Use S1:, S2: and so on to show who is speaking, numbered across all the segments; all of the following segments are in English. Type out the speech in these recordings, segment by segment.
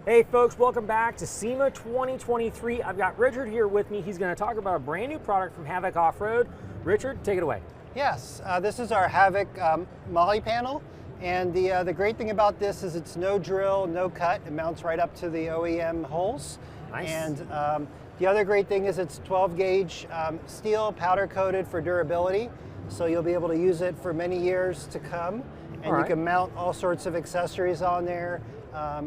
S1: Hey folks, welcome back to SEMA 2023. I've got Richard here with me. He's going to talk about a brand new product from Havoc Offroad. Richard, take it away.
S2: Yes, this is our Havoc Molle panel, and the great thing about this is it's no drill, no cut. It mounts right up to the OEM holes.
S1: Nice.
S2: And the other great thing is it's 12 gauge steel, powder coated for durability, so you'll be able to use it for many years to come. And you can mount all sorts of accessories on there.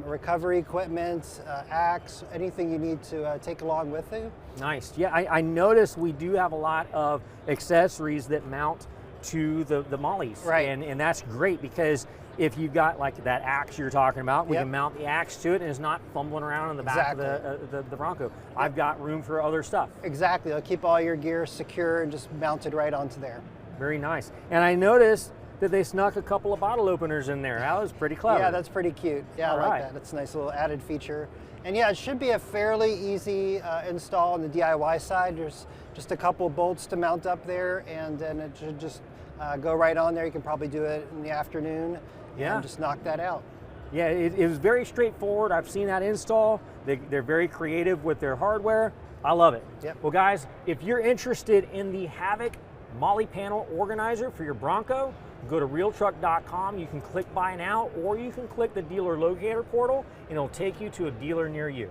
S2: Recovery equipment, axe, anything you need to take along with you.
S1: Nice. Yeah, I noticed we do have a lot of accessories that mount to the Molles.
S2: Right.
S1: And that's great because if you've got like that axe you're talking about, we can mount the axe to it and it's not fumbling around in the back of the Bronco. I've got room for other stuff.
S2: Exactly. It'll keep all your gear secure and just mounted right onto there.
S1: Very nice. And I noticed that they snuck a couple of bottle openers in there. That was pretty clever.
S2: Yeah, that's pretty cute. Yeah, I like that. It's a nice little added feature. And yeah, it should be a fairly easy install on the DIY side. There's just a couple bolts to mount up there, and then it should just go right on there. You can probably do it in the afternoon and just knock that out.
S1: Yeah, it was very straightforward. I've seen that install. They're very creative with their hardware. I love it.
S2: Yep.
S1: Well guys, if you're interested in the Havoc Molle panel organizer for your Bronco, go to RealTruck.com. You can click buy now, or you can click the dealer locator portal and it'll take you to a dealer near you.